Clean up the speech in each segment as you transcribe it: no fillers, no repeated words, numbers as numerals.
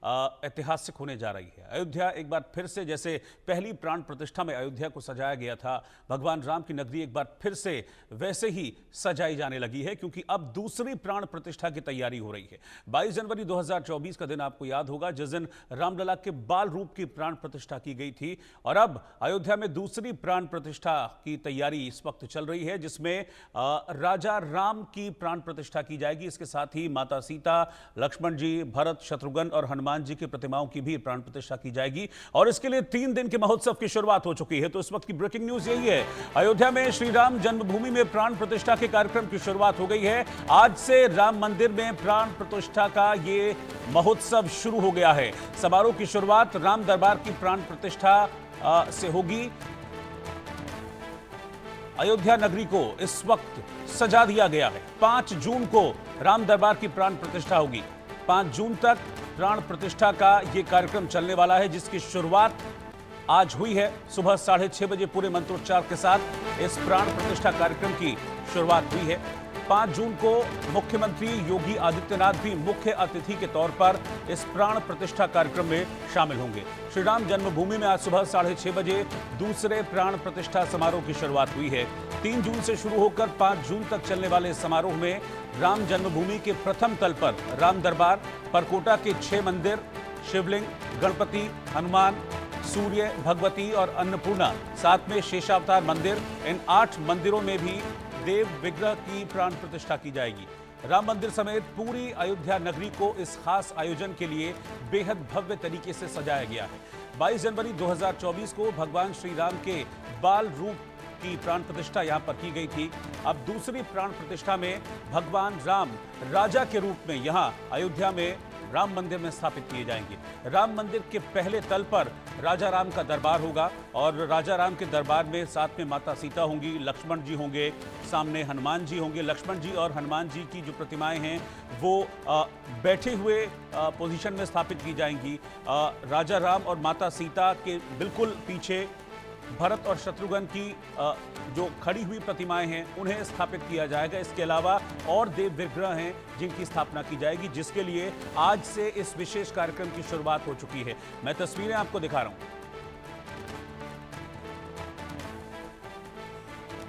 ऐतिहासिक होने जा रही है। अयोध्या एक बार फिर से, जैसे पहली प्राण प्रतिष्ठा में अयोध्या को सजाया गया था, भगवान राम की नगरी एक बार फिर से वैसे ही सजाई जाने लगी है, क्योंकि अब दूसरी प्राण प्रतिष्ठा की तैयारी हो रही है। 22 जनवरी 2024 का दिन आपको याद होगा, जिस दिन रामलला के बाल रूप की प्राण प्रतिष्ठा की गई थी। और अब अयोध्या में दूसरी प्राण प्रतिष्ठा की तैयारी इस वक्त चल रही है, जिसमें राजा राम की प्राण प्रतिष्ठा की जाएगी। इसके साथ ही माता सीता, लक्ष्मण जी, भरत, शत्रुघ्न और हनुमान जी की प्रतिमाओं की भी प्राण प्रतिष्ठा की जाएगी। और इसके लिए 3 दिन के महोत्सव की शुरुआत हो चुकी है। तो इस वक्त की ब्रेकिंग न्यूज यही है, अयोध्या में श्री राम जन्मभूमि में प्राण प्रतिष्ठा के कार्यक्रम की शुरुआत हो गई है। आज से राम मंदिर में प्राण प्रतिष्ठा का ये महोत्सव शुरू हो गया है। समारोह की शुरुआत राम दरबार की प्राण प्रतिष्ठा से होगी। अयोध्या नगरी को इस वक्त सजा दिया गया है। 5 जून को राम दरबार की प्राण प्रतिष्ठा होगी। 5 जून तक प्राण प्रतिष्ठा का यह कार्यक्रम चलने वाला है, जिसकी शुरुआत आज हुई है। सुबह 6:30 बजे पूरे मंत्रोच्चार के साथ इस प्राण प्रतिष्ठा कार्यक्रम की शुरुआत हुई है। 5 जून को मुख्यमंत्री योगी आदित्यनाथ भी मुख्य अतिथि के तौर पर इस प्राण प्रतिष्ठा कार्यक्रम में शामिल होंगे। श्री राम जन्मभूमि में आज सुबह 6:30 बजे दूसरे प्राण प्रतिष्ठा समारोह की शुरुआत हुई है। 3 जून से शुरू होकर 5 जून तक चलने वाले समारोह में राम जन्मभूमि के प्रथम तल पर राम दरबार, परकोटा के 6 मंदिर, शिवलिंग, गणपति, हनुमान, सूर्य, भगवती और अन्नपूर्णा, साथ में शेषावतार मंदिर, इन 8 मंदिरों में भी देव विग्रह की प्राण प्रतिष्ठा की जाएगी। राम मंदिर समेत पूरी अयोध्या नगरी को इस खास आयोजन के लिए बेहद भव्य तरीके से सजाया गया है। 22 जनवरी 2024 को भगवान श्री राम के बाल रूप की प्राण प्रतिष्ठा यहां पर की गई थी। अब दूसरी प्राण प्रतिष्ठा में भगवान राम राजा के रूप में यहां अयोध्या में राम मंदिर में स्थापित किए जाएंगे। राम मंदिर के पहले तल पर राजा राम का दरबार होगा और राजा राम के दरबार में साथ में माता सीता होंगी, लक्ष्मण जी होंगे, सामने हनुमान जी होंगे। लक्ष्मण जी और हनुमान जी की जो प्रतिमाएं हैं वो बैठे हुए पोजीशन में स्थापित की जाएंगी। राजा राम और माता सीता के बिल्कुल पीछे भरत और शत्रुघ्न की जो खड़ी हुई प्रतिमाएं हैं उन्हें स्थापित किया जाएगा। इसके अलावा और देव विग्रह हैं जिनकी स्थापना की जाएगी, जिसके लिए आज से इस विशेष कार्यक्रम की शुरुआत हो चुकी है। मैं तस्वीरें आपको दिखा रहा हूं।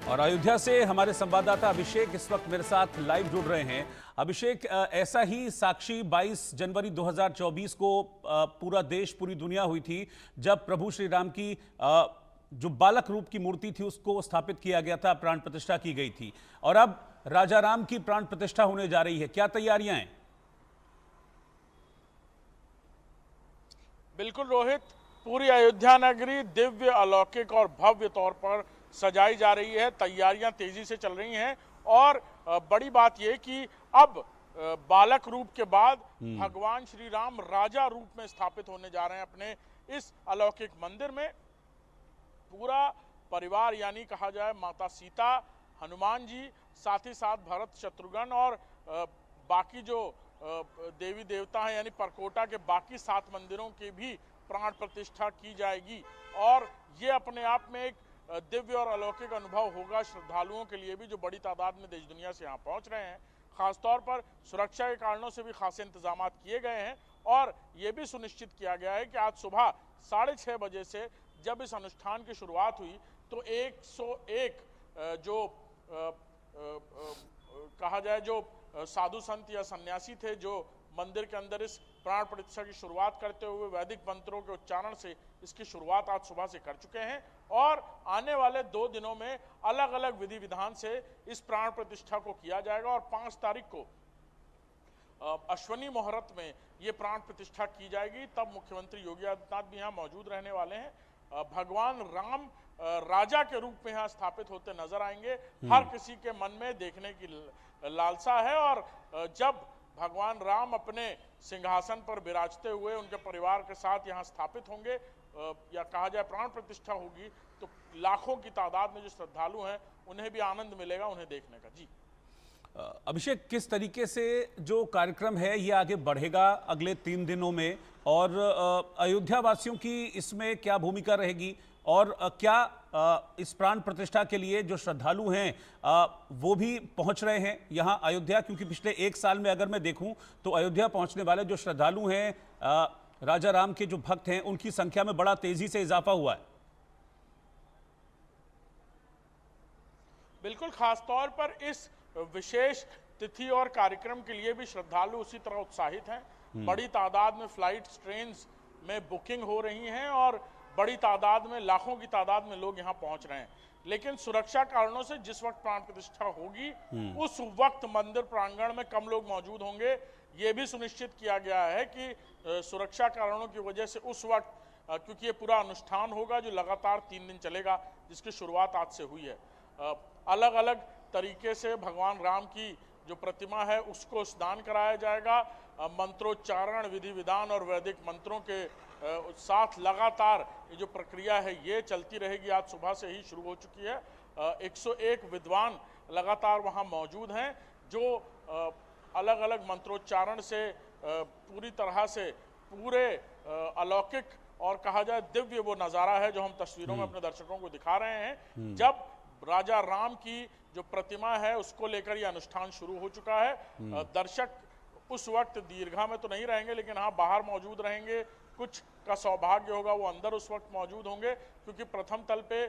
और अयोध्या से हमारे संवाददाता अभिषेक इस वक्त मेरे साथ लाइव जुड़ रहे हैं। अभिषेक, ऐसा ही साक्षी 22 जनवरी 2024 को पूरा देश, पूरी दुनिया हुई थी, जब प्रभु श्री राम की जो बालक रूप की मूर्ति थी उसको स्थापित किया गया था, प्राण प्रतिष्ठा की गई थी। और अब राजा राम की प्राण प्रतिष्ठा होने जा रही है, क्या तैयारियां हैं? बिल्कुल रोहित, पूरी अयोध्या नगरी दिव्य, अलौकिक और भव्य तौर पर सजाई जा रही है। तैयारियां तेजी से चल रही हैं और बड़ी बात यह कि अब बालक रूप के बाद भगवान श्री राम राजा रूप में स्थापित होने जा रहे हैं अपने इस अलौकिक मंदिर में। पूरा परिवार, यानी कहा जाए माता सीता, हनुमान जी, साथ ही साथ भरत, शत्रुघ्न और बाकी जो देवी देवता हैं, यानी परकोटा के बाकी 7 मंदिरों की भी प्राण प्रतिष्ठा की जाएगी। और ये अपने आप में एक दिव्य और अलौकिक अनुभव होगा श्रद्धालुओं के लिए भी, जो बड़ी तादाद में देश दुनिया से यहाँ पहुँच रहे हैं। खासतौर पर सुरक्षा के कारणों से भी खासे इंतजाम किए गए हैं और ये भी सुनिश्चित किया गया है कि आज सुबह 6:30 बजे से जब इस अनुष्ठान की शुरुआत हुई तो 101 जो कहा जाए जो साधु संत या सन्यासी थे, जो मंदिर के अंदर इस प्राण प्रतिष्ठा की शुरुआत करते हुए वैदिक मंत्रों के उच्चारण से इसकी शुरुआत आज सुबह से कर चुके हैं। और आने वाले 2 दिनों में अलग अलग विधि विधान से इस प्राण प्रतिष्ठा को किया जाएगा और 5 तारीख को अश्वनी मुहूर्त में ये प्राण प्रतिष्ठा की जाएगी। तब मुख्यमंत्री योगी आदित्यनाथ भी यहाँ मौजूद रहने वाले हैं। भगवान राम राजा के रूप में यहाँ स्थापित होते नजर आएंगे। हर किसी के मन में देखने की लालसा है और जब भगवान राम अपने सिंहासन पर विराजते हुए उनके परिवार के साथ यहाँ स्थापित होंगे या कहा जाए प्राण प्रतिष्ठा होगी, तो लाखों की तादाद में जो श्रद्धालु हैं उन्हें भी आनंद मिलेगा उन्हें देखने का। जी अभिषेक, किस तरीके से जो कार्यक्रम है ये आगे बढ़ेगा अगले 3 दिनों में, और अयोध्या वासियों की इसमें क्या भूमिका रहेगी, और क्या इस प्राण प्रतिष्ठा के लिए जो श्रद्धालु हैं वो भी पहुंच रहे हैं यहाँ अयोध्या? क्योंकि पिछले 1 साल में अगर मैं देखूं तो अयोध्या पहुंचने वाले जो श्रद्धालु हैं राजा राम के जो भक्त हैं उनकी संख्या में बड़ा तेजी से इजाफा हुआ है। बिल्कुल, खासतौर पर इस विशेष तिथि और कार्यक्रम के लिए भी श्रद्धालु उसी तरह उत्साहित हैं। बड़ी तादाद में फ्लाइट्स, ट्रेन्स में बुकिंग हो रही हैं और बड़ी तादाद में, लाखों की तादाद में लोग यहाँ पहुंच रहे हैं। लेकिन सुरक्षा कारणों से जिस वक्त प्राण प्रतिष्ठा होगी उस वक्त मंदिर प्रांगण में कम लोग मौजूद होंगे। ये भी सुनिश्चित किया गया है कि सुरक्षा कारणों की वजह से उस वक्त, क्योंकि ये पूरा अनुष्ठान होगा जो लगातार 3 दिन चलेगा, जिसकी शुरुआत आज से हुई है, अलग अलग तरीके से भगवान राम की जो प्रतिमा है उसको स्नान कराया जाएगा। मंत्रोच्चारण, विधि विधान और वैदिक मंत्रों के साथ लगातार ये जो प्रक्रिया है ये चलती रहेगी। आज सुबह से ही शुरू हो चुकी है। 101 विद्वान लगातार वहाँ मौजूद हैं जो अलग अलग मंत्रोच्चारण से पूरी तरह से पूरे अलौकिक और कहा जाए दिव्य वो नज़ारा है जो हम तस्वीरों में अपने दर्शकों को दिखा रहे हैं। जब राजा राम की जो प्रतिमा है उसको लेकर ये अनुष्ठान शुरू हो चुका है। दर्शक उस वक्त दीर्घा में तो नहीं रहेंगे, लेकिन हाँ बाहर मौजूद रहेंगे। कुछ का सौभाग्य होगा वो अंदर उस वक्त मौजूद होंगे, क्योंकि प्रथम तल पे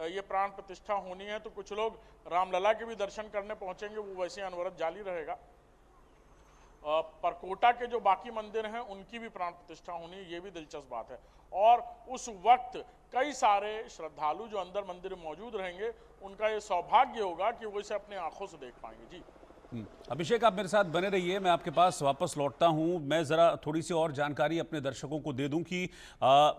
ये प्राण प्रतिष्ठा होनी है। तो कुछ लोग रामलला के भी दर्शन करने पहुंचेंगे, वो वैसे अनवरत जारी रहेगा। परकोटा के जो बाकी मंदिर हैं उनकी भी प्राण प्रतिष्ठा होनी है, ये भी दिलचस्प बात है। और उस वक्त कई सारे श्रद्धालु जो अंदर मंदिर में मौजूद रहेंगे उनका ये सौभाग्य होगा कि वो इसे अपने आंखों से देख पाएंगे। जी अभिषेक, आप मेरे साथ बने रहिए, मैं आपके पास वापस लौटता हूं। मैं ज़रा थोड़ी सी और जानकारी अपने दर्शकों को दे दूं कि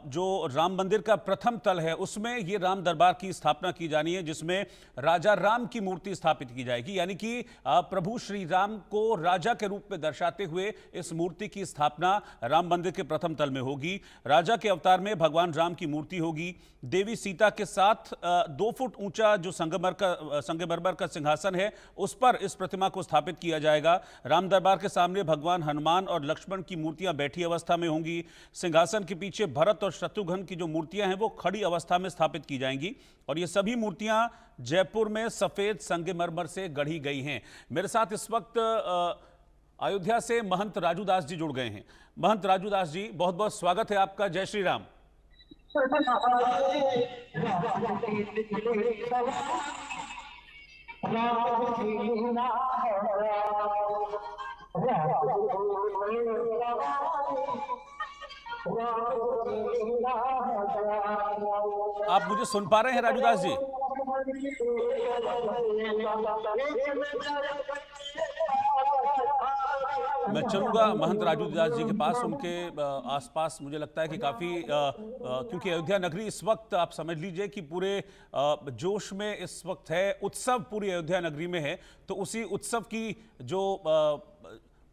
जो राम मंदिर का प्रथम तल है उसमें ये राम दरबार की स्थापना की जानी है, जिसमें राजा राम की मूर्ति स्थापित की जाएगी। यानी कि प्रभु श्री राम को राजा के रूप में दर्शाते हुए इस मूर्ति की स्थापना राम मंदिर के प्रथम तल में होगी। राजा के अवतार में भगवान राम की मूर्ति होगी। देवी सीता के साथ 2 फुट ऊंचा जो संगमरमर का सिंहासन है उस पर इस प्रतिमा को स्थापित किया जाएगा। राम दरबार के सामने भगवान हनुमान और लक्ष्मण की मूर्तियां बैठी अवस्था में होंगी। सिंहासन के पीछे भरत और शत्रुघ्न की जो मूर्तियां हैं वो खड़ी अवस्था में स्थापित की जाएंगी और ये सभी मूर्तियां जयपुर में सफेद संगमरमर से गढ़ी गई हैं। मेरे साथ इस वक्त अयोध्या से महंत राजू दास जी जुड़ गए हैं। महंत राजू दास जी, बहुत बहुत स्वागत है आपका। जय श्री राम। आप मुझे सुन पा रहे हैं राजू दास जी? मैं चलूंगा महंत राजू दास जी के पास। उनके आसपास मुझे लगता है कि काफ़ी क्योंकि अयोध्या नगरी इस वक्त आप समझ लीजिए कि पूरे जोश में इस वक्त है। उत्सव पूरी अयोध्या नगरी में है, तो उसी उत्सव की जो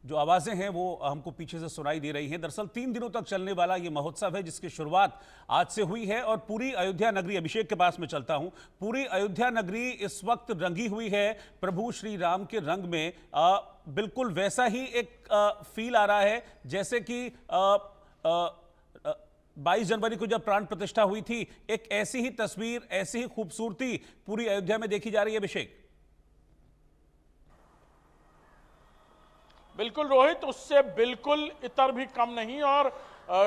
आवाज़ें हैं वो हमको पीछे से सुनाई दे रही हैं। दरअसल 3 दिनों तक चलने वाला ये महोत्सव है जिसकी शुरुआत आज से हुई है और पूरी अयोध्या नगरी, अभिषेक के पास में चलता हूं, पूरी अयोध्या नगरी इस वक्त रंगी हुई है प्रभु श्री राम के रंग में। बिल्कुल वैसा ही एक फील आ रहा है जैसे कि 22 जनवरी को जब प्राण प्रतिष्ठा हुई थी, एक ऐसी ही तस्वीर, ऐसी ही खूबसूरती पूरी अयोध्या में देखी जा रही है। अभिषेक, बिल्कुल रोहित, उससे बिल्कुल इतर भी कम नहीं। और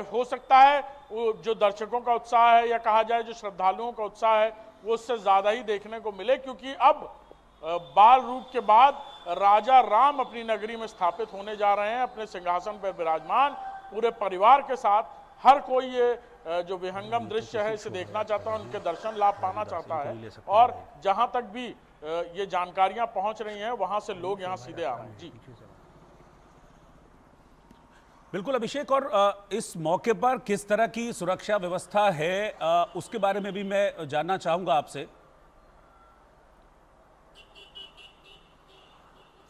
हो सकता है वो जो दर्शकों का उत्साह है या कहा जाए जो श्रद्धालुओं का उत्साह है वो उससे ज्यादा ही देखने को मिले, क्योंकि अब बाल रूप के बाद राजा राम अपनी नगरी में स्थापित होने जा रहे हैं, अपने सिंहासन पर विराजमान पूरे परिवार के साथ। हर कोई ये जो विहंगम दृश्य है इसे देखना चाहता है, उनके दर्शन लाभ पाना चाहता है। और जहां तक भी ये जानकारियां पहुंच रही हैं वहां से लोग यहां सीधे आ रहे हैं। जी बिल्कुल अभिषेक, और इस मौके पर किस तरह की सुरक्षा व्यवस्था है उसके बारे में भी मैं जानना चाहूंगा आपसे।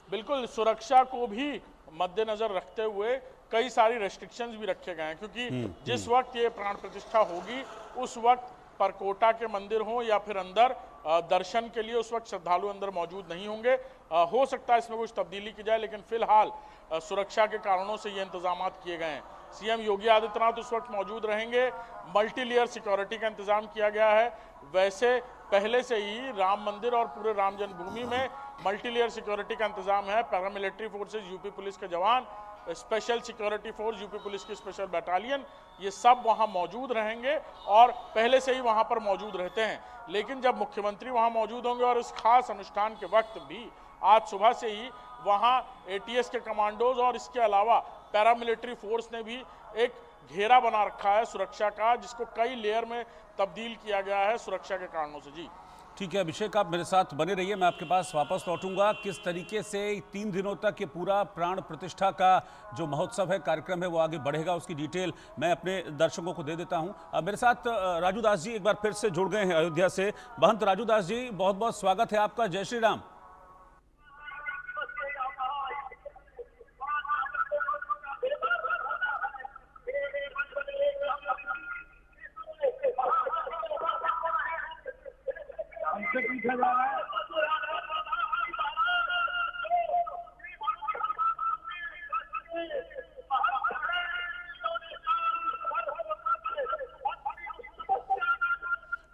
बिल्कुल, सुरक्षा को भी मद्देनजर रखते हुए कई सारी रेस्ट्रिक्शंस भी रखे गए हैं, क्योंकि जिस वक्त ये प्राण प्रतिष्ठा होगी उस वक्त परकोटा के मंदिर हो या फिर अंदर दर्शन के लिए उस वक्त श्रद्धालु अंदर मौजूद नहीं होंगे। हो सकता है इसमें कुछ तब्दीली की जाए, लेकिन फिलहाल सुरक्षा के कारणों से ये इंतजाम किए गए हैं। सीएम योगी आदित्यनाथ उस वक्त मौजूद रहेंगे। मल्टी लेयर सिक्योरिटी का इंतजाम किया गया है। वैसे पहले से ही राम मंदिर और पूरे राम जन्मभूमि में मल्टी लेयर सिक्योरिटी का इंतजाम है। पैरामिलिट्री फोर्सेज, यूपी पुलिस के जवान special security force, UP police की स्पेशल बटालियन, ये सब वहाँ मौजूद रहेंगे और पहले से ही वहाँ पर मौजूद रहते हैं। लेकिन जब मुख्यमंत्री वहाँ मौजूद होंगे और इस खास अनुष्ठान के वक्त भी आज सुबह से ही वहाँ एटीएस के कमांडोज और इसके अलावा पैरामिलिट्री फोर्स ने भी एक घेरा बना रखा है सुरक्षा का, जिसको कई लेयर में तब्दील किया गया है सुरक्षा के कारणों से। जी ठीक है अभिषेक, आप मेरे साथ बने रहिए, मैं आपके पास वापस लौटूंगा। किस तरीके से 3 दिनों तक ये पूरा प्राण प्रतिष्ठा का जो महोत्सव है, कार्यक्रम है, वो आगे बढ़ेगा, उसकी डिटेल मैं अपने दर्शकों को दे देता हूं। मेरे साथ राजू दास जी एक बार फिर से जुड़ गए हैं अयोध्या से। महंत राजू दास जी, बहुत बहुत स्वागत है आपका। जय श्री राम।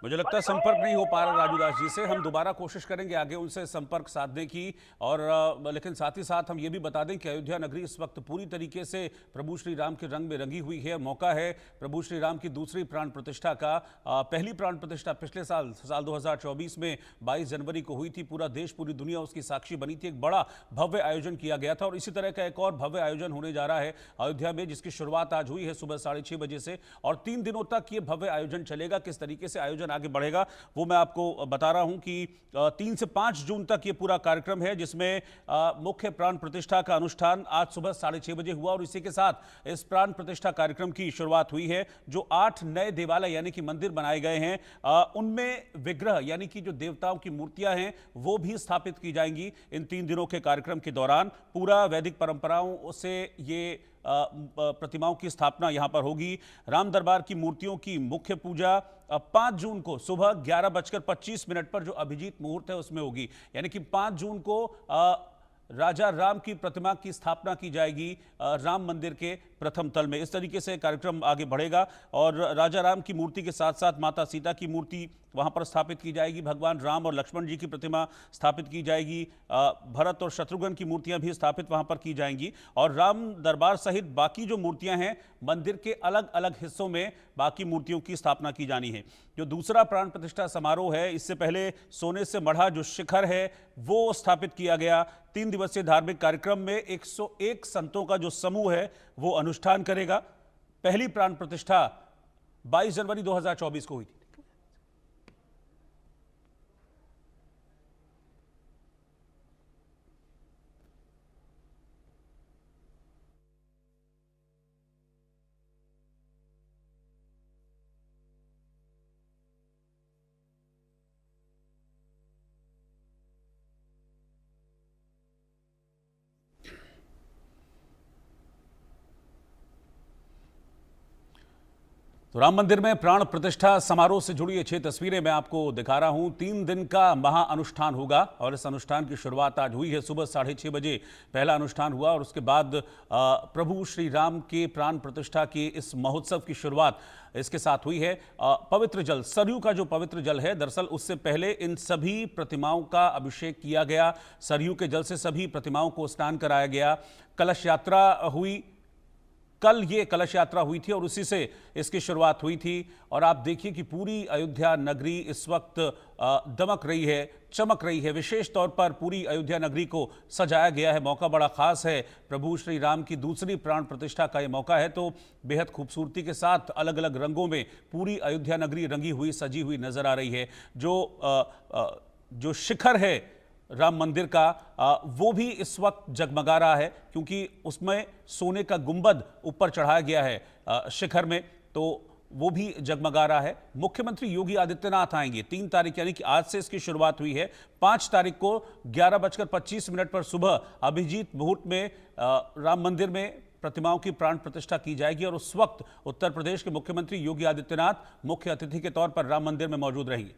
मुझे लगता है संपर्क नहीं हो पा रहा राजू दास जी से। हम दोबारा कोशिश करेंगे आगे उनसे संपर्क साधने की, और लेकिन साथ ही साथ हम ये भी बता दें कि अयोध्या नगरी इस वक्त पूरी तरीके से प्रभु श्री राम के रंग में रंगी हुई है। मौका है प्रभु श्री राम की दूसरी प्राण प्रतिष्ठा का। पहली प्राण प्रतिष्ठा पिछले साल 2024 में 22 जनवरी को हुई थी। पूरा देश, पूरी दुनिया उसकी साक्षी बनी थी। एक बड़ा भव्य आयोजन किया गया था और इसी तरह का एक और भव्य आयोजन होने जा रहा है अयोध्या में, जिसकी शुरुआत आज हुई है सुबह 6:30 बजे से, और 3 दिनों तक ये भव्य आयोजन चलेगा। किस तरीके से आयोजन आगे बढ़ेगा वो मैं आपको बता रहा हूं कि 3 से 5 जून तक ये पूरा कार्यक्रम है, जिसमें मुख्य प्राण प्रतिष्ठा का अनुष्ठान आज सुबह 6:30 बजे हुआ और इसी के साथ इस प्राण प्रतिष्ठा कार्यक्रम की शुरुआत हुई है। जो 8 नए देवालय यानी कि मंदिर बनाए गए हैं, उनमें विग्रह यानी कि जो देवताओं की मूर्तियां हैं वो भी स्थापित की जाएंगी इन 3 दिनों के कार्यक्रम के दौरान। पूरा वैदिक परंपराओं से ये प्रतिमाओं की स्थापना यहां पर होगी। राम दरबार की मूर्तियों की मुख्य पूजा 5 जून को सुबह 11:25 पर जो अभिजीत मुहूर्त है उसमें होगी। यानी कि 5 जून को राजा राम की प्रतिमा की स्थापना की जाएगी राम मंदिर के प्रथम तल में। इस तरीके से कार्यक्रम आगे बढ़ेगा और राजा राम की मूर्ति के साथ साथ माता सीता की मूर्ति वहां पर स्थापित की जाएगी। भगवान राम और लक्ष्मण जी की प्रतिमा स्थापित की जाएगी। भरत और शत्रुघ्न की मूर्तियां भी स्थापित वहां पर की जाएंगी और राम दरबार सहित बाकी जो मूर्तियां हैं मंदिर के अलग अलग हिस्सों में बाकी मूर्तियों की स्थापना की जानी है। जो दूसरा प्राण प्रतिष्ठा समारोह है, इससे पहले सोने से मढ़ा जो शिखर है वो स्थापित किया गया। 3 दिवसीय धार्मिक कार्यक्रम में 101 संतों का जो समूह है वो अनुष्ठान करेगा। पहली प्राण प्रतिष्ठा 22 जनवरी 2024 को हुई थी। तो राम मंदिर में प्राण प्रतिष्ठा समारोह से जुड़ी ये 6 तस्वीरें मैं आपको दिखा रहा हूं। 3 दिन का महा अनुष्ठान होगा और इस अनुष्ठान की शुरुआत आज हुई है। सुबह 6:30 बजे पहला अनुष्ठान हुआ और उसके बाद प्रभु श्री राम के प्राण प्रतिष्ठा की इस महोत्सव की शुरुआत इसके साथ हुई है। पवित्र जल, सरयू का जो पवित्र जल है, दरअसल उससे पहले इन सभी प्रतिमाओं का अभिषेक किया गया। सरयू के जल से सभी प्रतिमाओं को स्नान कराया गया। कलश यात्रा हुई, कल ये कलश यात्रा हुई थी और उसी से इसकी शुरुआत हुई थी। और आप देखिए कि पूरी अयोध्या नगरी इस वक्त दमक रही है, चमक रही है। विशेष तौर पर पूरी अयोध्या नगरी को सजाया गया है। मौका बड़ा खास है, प्रभु श्री राम की दूसरी प्राण प्रतिष्ठा का ये मौका है, तो बेहद खूबसूरती के साथ अलग अलग रंगों में पूरी अयोध्या नगरी रंगी हुई, सजी हुई नजर आ रही है। जो शिखर है राम मंदिर का, वो भी इस वक्त जगमगा रहा है क्योंकि उसमें सोने का गुंबद ऊपर चढ़ाया गया है शिखर में, तो वो भी जगमगा रहा है। मुख्यमंत्री योगी आदित्यनाथ आएंगे 3 तारीख, यानी कि आज से इसकी शुरुआत हुई है। 5 तारीख को 11:25 पर सुबह अभिजीत मुहूर्त में राम मंदिर में प्रतिमाओं की प्राण प्रतिष्ठा की जाएगी और उस वक्त उत्तर प्रदेश के मुख्यमंत्री योगी आदित्यनाथ मुख्य अतिथि के तौर पर राम मंदिर में मौजूद रहेंगे।